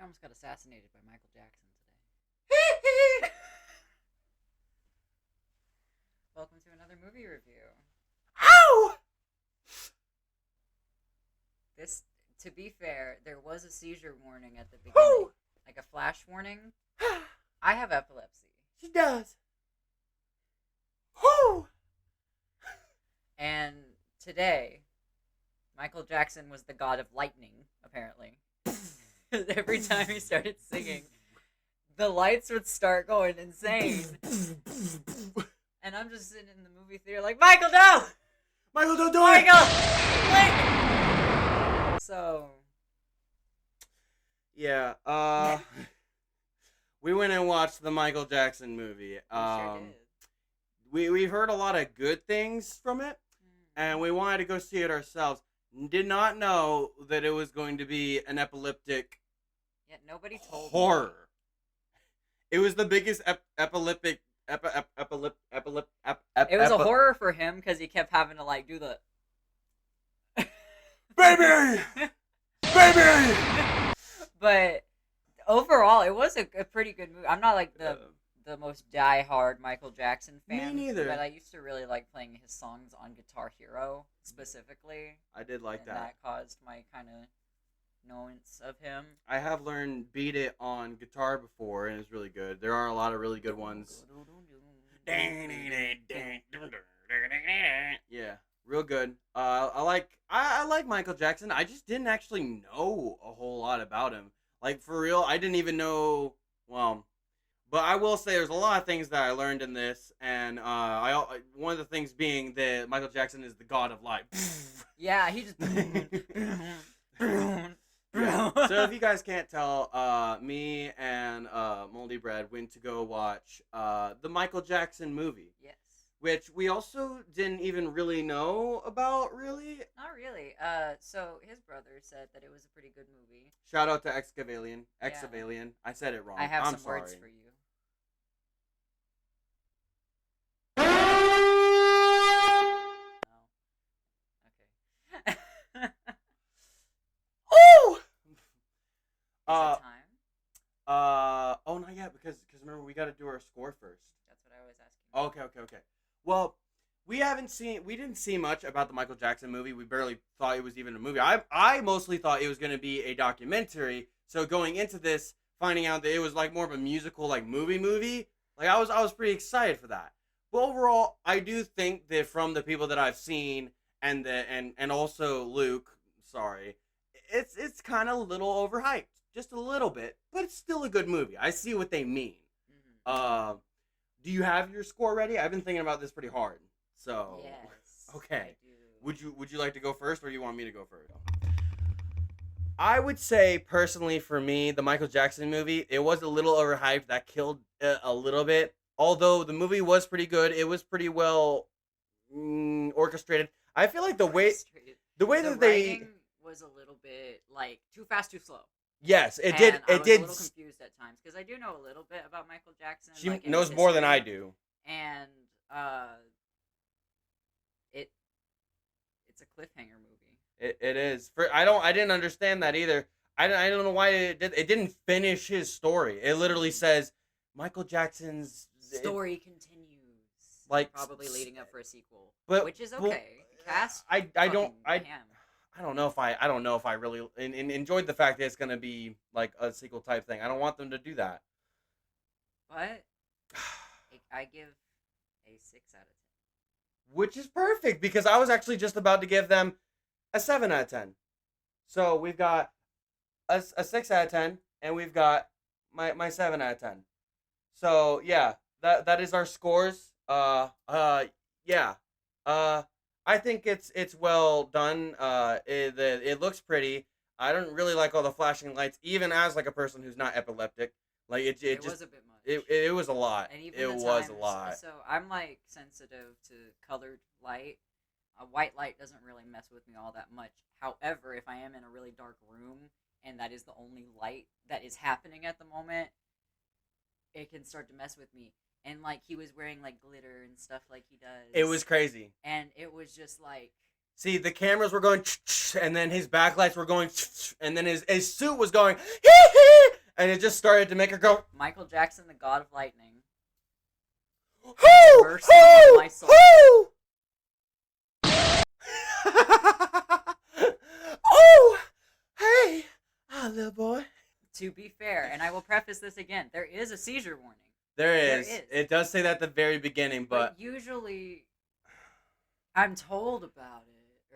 I almost got assassinated by Michael Jackson today. Welcome to another movie review. Ow! This, to be fair, there was a seizure warning at the beginning. Who? Like a flash warning. I have epilepsy. She does. Who? And today, Michael Jackson was the god of lightning, apparently. Every time he started singing, the lights would start going insane. And I'm just sitting in the movie theater like, Michael, no! Michael, don't do Michael! it! So... Yeah, we went and watched the Michael Jackson movie. Sure did. We've heard a lot of good things from it, and we wanted to go see it ourselves. Did not know that it was going to be an epileptic Yeah, nobody told horror. me. It was the biggest epileptic. It was a horror for him because he kept having to like do the baby, baby. But overall, it was a pretty good movie. I'm not like the most die-hard Michael Jackson fan. Me neither. But I used to really like playing his songs on Guitar Hero specifically. I did like and that. That caused my kind of knowance of him. I have learned Beat It on guitar before, and it's really good. There are a lot of really good ones. Yeah, real good. I like Michael Jackson. I just didn't actually know a whole lot about him. Like, for real, I didn't even know, well, but I will say there's a lot of things that I learned in this, and one of the things being that Michael Jackson is the god of light. Yeah, he just... Yeah. So if you guys can't tell, me and Moldy Bread went to go watch the Michael Jackson movie. Yes. Which we also didn't even really know about, really. Not really. So his brother said that it was a pretty good movie. Shout out to Excavalian. Excavalian. I said it wrong. I have I'm some sorry. words for you. Okay. Ooh! Is it time? Oh, not yet, because remember, we got to do our score first. That's what I was asking. Okay. Well, we didn't see much about the Michael Jackson movie. We barely thought it was even a movie. I mostly thought it was going to be a documentary. So going into this, finding out that it was like more of a musical, like movie, like I was pretty excited for that. But overall, I do think that from the people that I've seen and also Luke, sorry, it's kind of a little overhyped, just a little bit, but it's still a good movie. I see what they mean. Mm-hmm. Do you have your score ready? I've been thinking about this pretty hard. So Yes. okay. I do. Would you like to go first, or do you want me to go first? I would say personally for me, the Michael Jackson movie, it was a little overhyped. That killed a little bit. Although the movie was pretty good, it was pretty well orchestrated. I feel like the way The that they writing was a little bit like too fast, too slow. yes, it And did. I It was did. a little confused at times because I do know a little bit about Michael Jackson. She like, in knows his more than I history, do. and it's a cliffhanger movie. It is. I didn't understand that either. I don't know why it didn't finish his story. It literally says Michael Jackson's Story continues, like probably leading up for a sequel, but which is okay. Cast. I don't him. know if I really enjoyed the fact that it's gonna be like a sequel type thing. I don't want them to do that. But I give a 6 out of 10. Which is perfect because I was actually just about to give them a 7 out of 10. So we've got a 6 out of 10, and we've got my 7 out of 10. So yeah, that is our scores. Yeah. I think it's well done. It looks pretty. I don't really like all the flashing lights, even as like a person who's not epileptic. Like it just was a bit much. It was a lot. And even It the was a times- lot. So I'm like sensitive to colored light. A white light doesn't really mess with me all that much. However, if I am in a really dark room and that is the only light that is happening at the moment, it can start to mess with me. And like he was wearing like glitter and stuff like he does. It was crazy. And it was just like See, the cameras were going, and then his backlights were going, and then his suit was going, and it just started to make her go, Michael Jackson, the God of Lightning. "Hoo! Mercy on my soul. Hoo! Oh, hey, little boy. To be fair, and I will preface this again, there is a seizure warning. There There is. is. It does say that at the very beginning, but usually I'm told about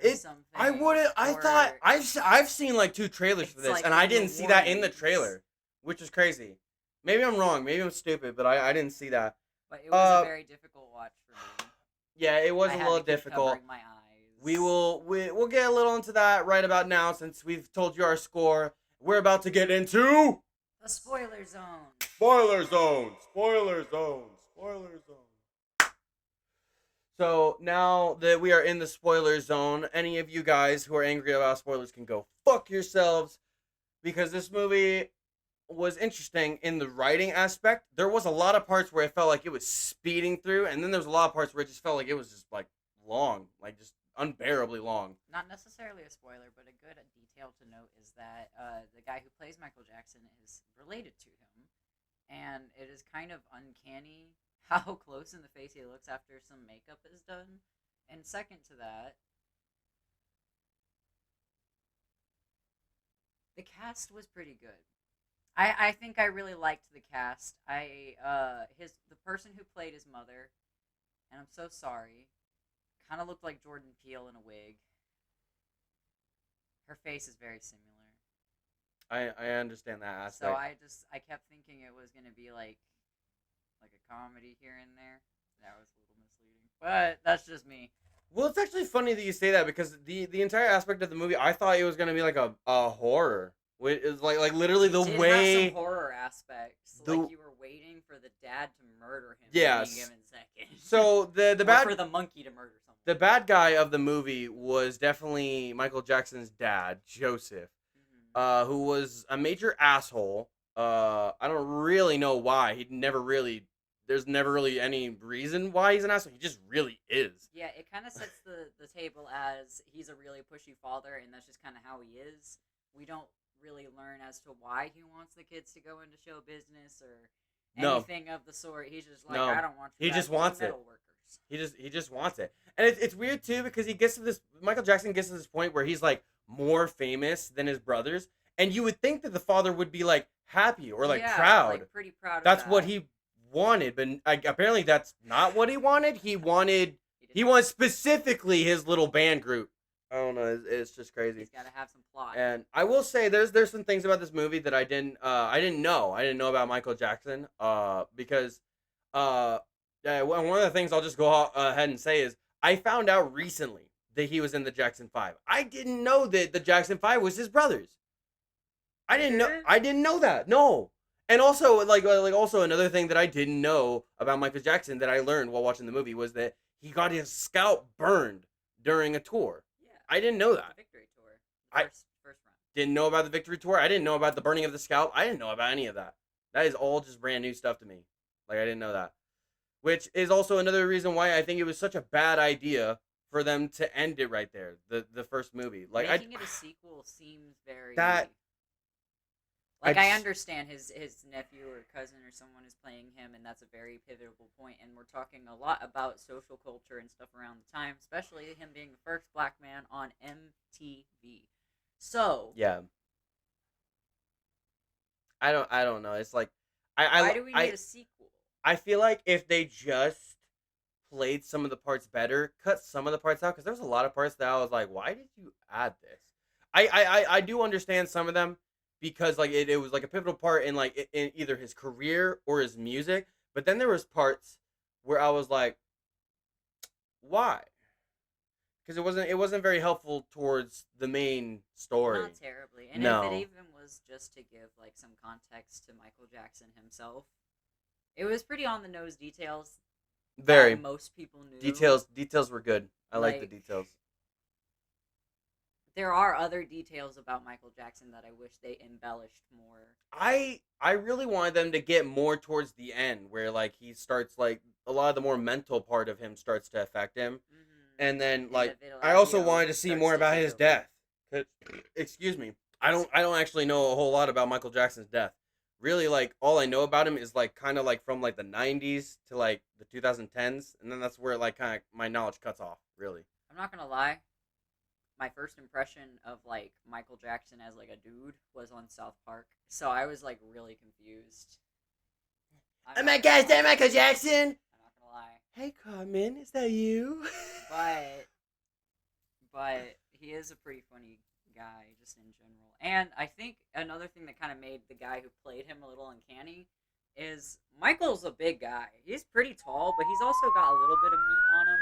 it or something. I wouldn't. I or thought I've seen like 2 trailers for It's this, like and I in the didn't see that in the warnings. trailer, which is crazy. Maybe I'm wrong. Maybe I'm stupid, but I didn't see that. But it was a very difficult watch for me. Yeah, it was I a had little to keep difficult. covering my eyes. We'll get a little into that right about now since we've told you our score. We're about to get into The spoiler zone. spoiler zone. Spoiler zone. Spoiler zone. So now that we are in the spoiler zone, any of you guys who are angry about spoilers can go fuck yourselves, because this movie was interesting in the writing aspect. There was a lot of parts where it felt like it was speeding through, and then there was a lot of parts where it just felt like it was just like long, like just unbearably long. Not necessarily a spoiler, but a good detail to note is that the guy who plays Michael Jackson is related to him, and it is kind of uncanny how close in the face he looks after some makeup is done. And second to that, the cast was pretty good. I think I really liked the cast. The person who played his mother, and I'm so sorry, kind of looked like Jordan Peele in a wig. Her face is very similar. I understand that aspect. So I kept thinking it was gonna be like a comedy here and there. That was a little misleading, but that's just me. Well, it's actually funny that you say that, because the entire aspect of the movie, I thought it was gonna be like a horror. It's like literally the It way have some horror aspects, like you were waiting for the dad to murder him. Yes. Any given second. So the or bad for the monkey to murder someone. the bad guy of the movie was definitely Michael Jackson's dad, Joseph, who was a major asshole. I don't really know why. There's never really any reason why he's an asshole. He just really is. Yeah, it kind of sets the table as he's a really pushy father, and that's just kind of how he is. We don't really learn as to why he wants the kids to go into show business or anything of the sort. He's just like, I don't want you. He just wants it. Metal workers. He just wants it, and it's weird too, because he gets to this. Michael Jackson gets to this point where he's like more famous than his brothers, and you would think that the father would be like happy or like proud. Like pretty proud. That's of what that. he wanted, but apparently that's not what he wanted. He wanted specifically his little band group. I don't know. It's just crazy. He's got to have some plot. And I will say, there's some things about this movie that I didn't know. I didn't know about Michael Jackson. Because one of the things I'll just go ahead and say is I found out recently that he was in the Jackson 5. I didn't know that the Jackson 5 was his brothers. I didn't know that. No. And also also another thing that I didn't know about Michael Jackson that I learned while watching the movie was that he got his scalp burned during a tour. I didn't know that. The Victory Tour. First run. Didn't know about the Victory Tour. I didn't know about the burning of the scalp. I didn't know about any of that. That is all just brand new stuff to me. Like, I didn't know that. Which is also another reason why I think it was such a bad idea for them to end it right there. The first movie. Like, Making it a sequel seems very... I understand his nephew or cousin or someone is playing him, and that's a very pivotal point, and we're talking a lot about social culture and stuff around the time, especially him being the first black man on MTV. So yeah, I don't know. It's like why do we need a sequel? I feel like if they just played some of the parts better, cut some of the parts out, because there was a lot of parts that I was like, why did you add this? I do understand some of them, because like it was like a pivotal part in like in either his career or his music, but then there was parts where I was like, why? Because it wasn't very helpful towards the main story. Not terribly. And No. if it even was just to give like some context to Michael Jackson himself, it was pretty on the nose details. Very. That most people knew. Details were good. I like the details. There are other details about Michael Jackson that I wish they embellished more. I really wanted them to get more towards the end, where like he starts like a lot of the more mental part of him starts to affect him, and then like I also wanted to see more about his death. Excuse me, I don't actually know a whole lot about Michael Jackson's death, really like all I know about him is like kind of like from like the 90s to like the 2010s, and then that's where like kind of my knowledge cuts off. Really. I'm not gonna lie. My first impression of like Michael Jackson as like a dude was on South Park, so I was like really confused. Oh my God, is that Michael Jackson? I'm not gonna lie, Hey Carmen, is that you? but he is a pretty funny guy just in general. And I think another thing that kind of made the guy who played him a little uncanny is Michael's a big guy. He's pretty tall, but he's also got a little bit of meat on him.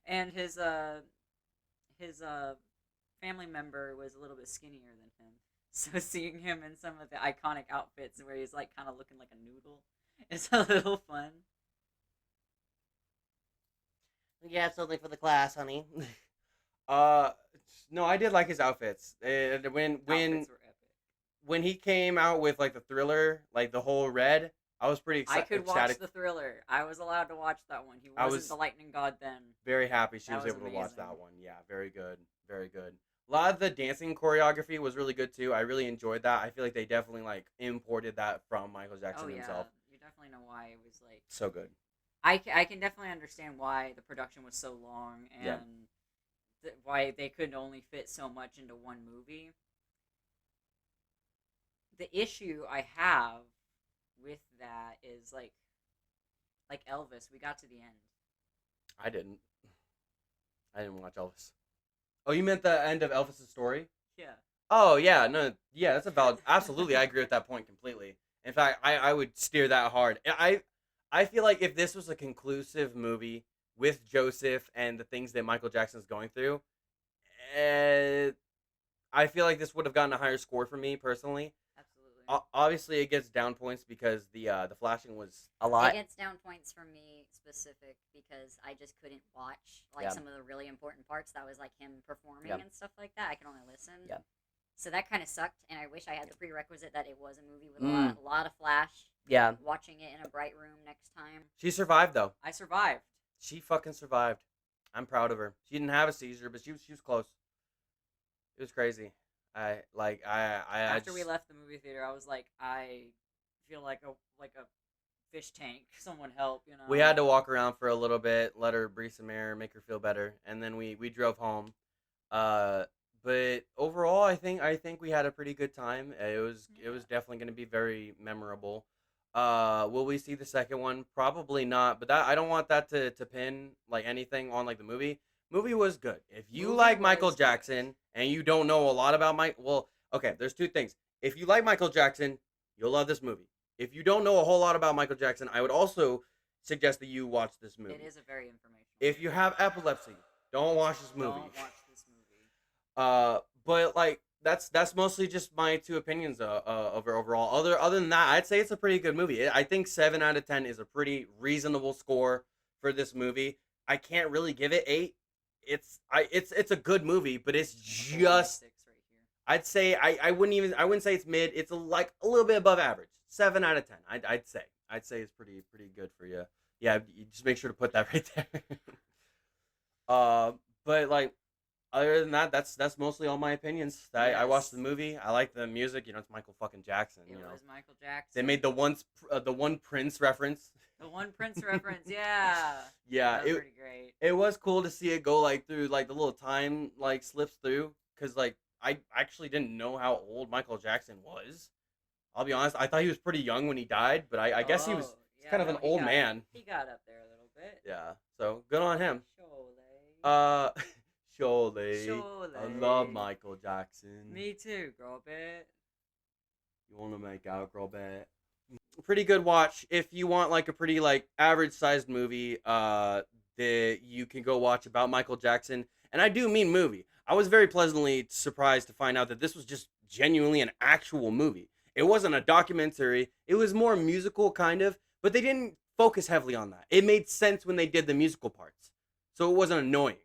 And his family member was a little bit skinnier than him. So seeing him in some of the iconic outfits where he's like kind of looking like a noodle is a little fun. You have something for the class, honey. uh, no, I did like his outfits. Outfits were epic. When he came out with like the Thriller, like the whole red, I was pretty I could watch ecstatic. the Thriller. I was allowed to watch that one. He I wasn't was the lightning god then. very happy she That was was able to watch amazing. that one. Yeah, very good, very good. A lot of the dancing choreography was really good too. I really enjoyed that. I feel like they definitely like imported that from Michael Jackson Oh yeah, himself. you definitely know why it was like. So good. I can definitely understand why the production was so long and Yeah. why they could only fit so much into one movie. The issue I have with that is like Elvis, we got to the end. I didn't. I didn't watch Elvis. Oh, you meant the end of Elvis's story? Yeah. Oh yeah, no, yeah, that's a valid. Absolutely, I agree with that point completely. In fact, I would steer that hard. I feel like if this was a conclusive movie with Joseph and the things that Michael Jackson's going through, uh, I feel like this would have gotten a higher score for me personally. Absolutely. Obviously, it gets down points because the flashing was a It lot. gets down points for me specific because I just couldn't watch like Yeah. some of the really important parts. That was like him performing Yeah. and stuff like that. I can only listen. Yeah. So that kind of sucked, and I wish I had the prerequisite that it was a movie with Mm. a lot of flash. Yeah, Watching it in a bright room next time. she survived though. I survived. She fucking survived. I'm proud of her. She didn't have a seizure, but she was close. It was crazy. After we just- left the movie theater, I was like, I feel like a fish tank. Someone help, you know. We had to walk around for a little bit, let her breathe some air, make her feel better, and then we drove home. But overall, I think we had a pretty good time. It was definitely going to be very memorable. Will we see the second one? Probably not. But that I don't want that to pin like anything on like the movie. Movie was good. If you Movie like Michael was good. Jackson and you don't know a lot about okay, there's two things. If you like Michael Jackson, you'll love this movie. If you don't know a whole lot about Michael Jackson, I would also suggest that you watch this movie. It is a very informational. If you have epilepsy, don't watch this movie. Don't watch this movie. But like that's mostly just my two opinions of it overall. Other than that, I'd say it's a pretty good movie. I think 7 out of 10 is a pretty reasonable score for this movie. I can't really give it 8. It's a good movie, but it's just 6 right here. I'd say I wouldn't say it's mid. It's like a little bit above average. 7 out of 10. I'd say it's pretty good for you. Yeah, you just make sure to put that right there. But like other than that, that's mostly all my opinions. I watched the movie. I like the music. It's Michael fucking Jackson. It was Michael Jackson. They made the one Prince reference. the one Prince reference. Yeah. Yeah, That was pretty great. it was cool to see it go like through like the little time like slips through because like I actually didn't know how old Michael Jackson was. I'll be honest, I thought he was pretty young when he died, but I guess he was Yeah, kind of an he old got- man. He got up there a little bit. Yeah, so good on him. Surely. Surely. Surely. I love Michael Jackson. Me too, girl bit. You want to make out, girl, bet. Pretty good watch if you want like a pretty like average sized movie that you can go watch about Michael Jackson. And I do mean movie. I was very pleasantly surprised to find out that this was just genuinely an actual movie. It wasn't a documentary. It was more musical kind of, but they didn't focus heavily on that. It made sense when they did the musical parts. So it wasn't annoying.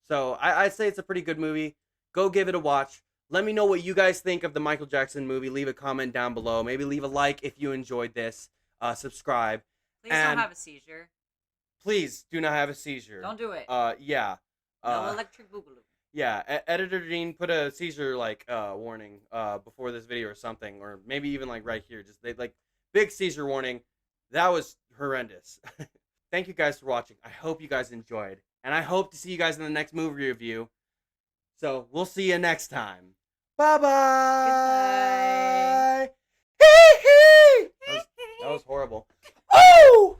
So I'd say it's a pretty good movie. Go give it a watch. Let me know what you guys think of the Michael Jackson movie. Leave a comment down below. Maybe leave a like if you enjoyed this. Subscribe. Please And- don't have a seizure. Please do not have a seizure. Don't do it. Yeah. No electric boogaloo. Yeah, editor Dean put a seizure warning before this video or something, or maybe even like right here. Just they like big seizure warning. That was horrendous. Thank you guys for watching. I hope you guys enjoyed, and I hope to see you guys in the next movie review. So we'll see you next time. Bye bye. Goodbye. That was horrible. Oh!